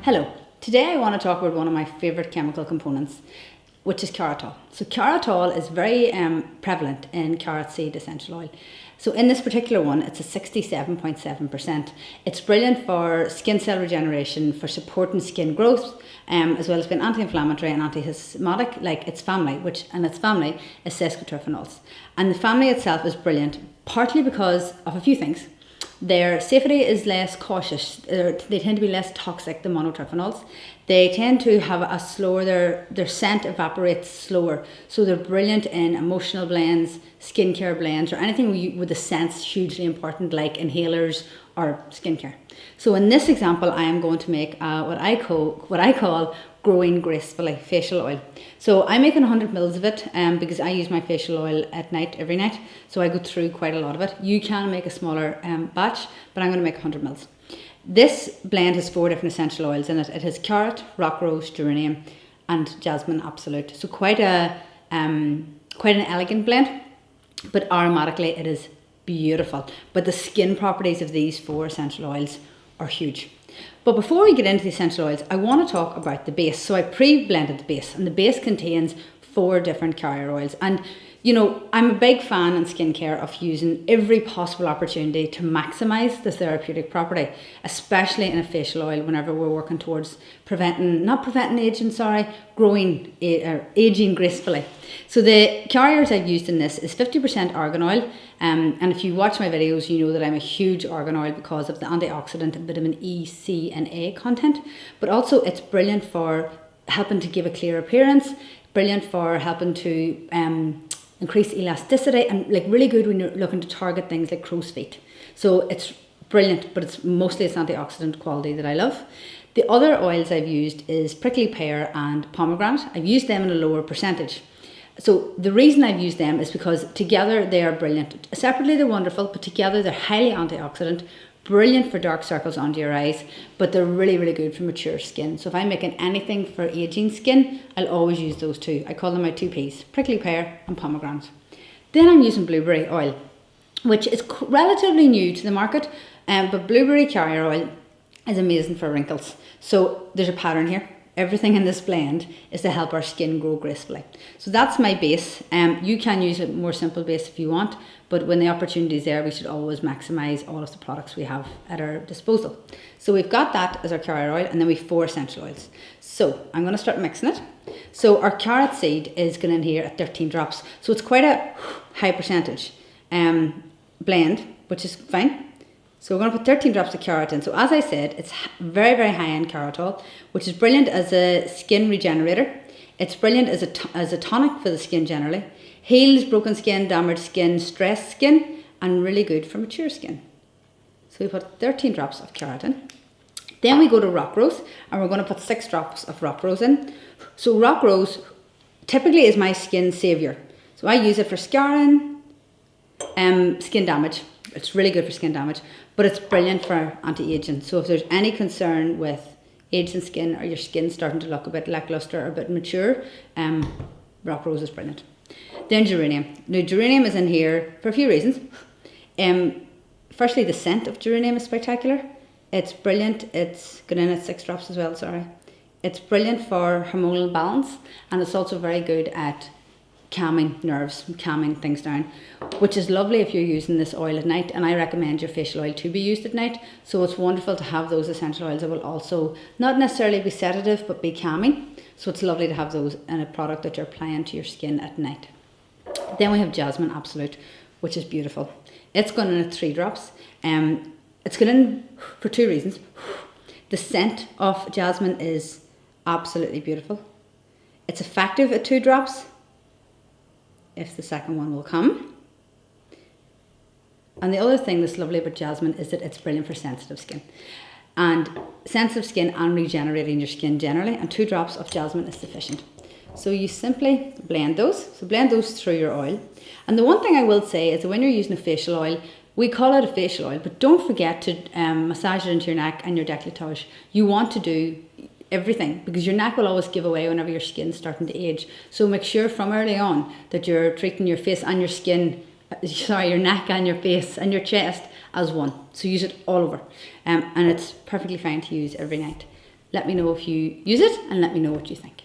Hello, today I want to talk about one of my favourite chemical components, which is carotol. So carotol is very prevalent in carrot seed essential oil. So in this particular one, it's a 67.7%. It's brilliant for skin cell regeneration, for supporting skin growth, as well as being anti-inflammatory and antihistaminic, like its family, its family is sesquiterpenols. And the family itself is brilliant, partly because of a few things. Their safety is less cautious. They tend to be less toxic than monoterpenols. They tend to have a slower, their scent evaporates slower. So they're brilliant in emotional blends, skincare blends, or anything with the scent's hugely important, like inhalers or skincare. So in this example, I am going to make what I call growing gracefully facial oil. So I'm making 100 mils of it because I use my facial oil at night, every night. So I go through quite a lot of it. You can make a smaller batch, but I'm going to make 100 mils. This blend has 4 different essential oils in it. It has carrot, rock rose, geranium, and jasmine absolute. So quite an elegant blend, but aromatically it is beautiful. But the skin properties of these 4 essential oils are huge. But before we get into the essential oils, I want to talk about the base. So I pre-blended the base, and the base contains 4 different carrier oils. And you know, I'm a big fan in skincare of using every possible opportunity to maximize the therapeutic property, especially in a facial oil whenever we're working towards growing, aging gracefully. So the carriers I've used in this is 50% argan oil. And if you watch my videos, you know that I'm a huge argan oil because of the antioxidant and vitamin E, C and A content. But also it's brilliant for helping to give a clear appearance, brilliant for helping to increase elasticity, and like really good when you're looking to target things like crow's feet. So it's brilliant, but it's mostly its antioxidant quality that I love. The other oils I've used is prickly pear and pomegranate. I've used them in a lower percentage. So the reason I've used them is because together they are brilliant. Separately they're wonderful, but together they're highly antioxidant, brilliant for dark circles under your eyes, but they're really, really good for mature skin. So if I'm making anything for aging skin, I'll always use those 2. I call them my 2 Ps, prickly pear and pomegranate. Then I'm using blueberry oil, which is relatively new to the market, but blueberry carrier oil is amazing for wrinkles. So there's a pattern here. Everything in this blend is to help our skin grow gracefully. So that's my base. You can use a more simple base if you want, but when the opportunity is there, we should always maximize all of the products we have at our disposal. So we've got that as our carrier oil, and then we've 4 essential oils. So I'm going to start mixing it. So our carrot seed is going in here at 13 drops. So it's quite a high percentage blend, which is fine. So we're going to put 13 drops of carrot in. So as I said, it's very, very high in carotol, which is brilliant as a skin regenerator. It's brilliant as a tonic for the skin generally. Heals broken skin, damaged skin, stressed skin, and really good for mature skin. So we put 13 drops of carrot in. Then we go to rock rose, and we're going to put 6 drops of rock rose in. So rock rose typically is my skin savior. So I use it for scarring, skin damage. It's really good for skin damage, but it's brilliant for anti-aging. So if there's any concern with aging skin, or your skin starting to look a bit lackluster or a bit mature, rock rose is brilliant. Then geranium. Now geranium is in here for a few reasons. Firstly, the scent of geranium is spectacular. It's brilliant. It's going in at 6 drops as well, sorry. It's brilliant for hormonal balance, and it's also very good at calming nerves, calming things down, which is lovely if you're using this oil at night. And I recommend your facial oil to be used at night. So it's wonderful to have those essential oils that will also not necessarily be sedative, but be calming. So it's lovely to have those in a product that you're applying to your skin at night. Then we have jasmine absolute, which is beautiful. It's going in at 3 drops. It's going in for 2 reasons. The scent of jasmine is absolutely beautiful. It's effective at 2 drops. If the second one will come. And the other thing that's lovely about jasmine is that it's brilliant for sensitive skin. And sensitive skin and regenerating your skin generally, and 2 drops of jasmine is sufficient. So you simply blend those. So blend those through your oil. And the one thing I will say is that when you're using a facial oil, we call it a facial oil, but don't forget to massage it into your neck and your décolletage. You want to do everything, because your neck will always give away whenever your skin's starting to age. So make sure from early on that you're treating your face and your skin, your neck and your face and your chest as one. So use it all over. And it's perfectly fine to use every night. Let me know if you use it and let me know what you think.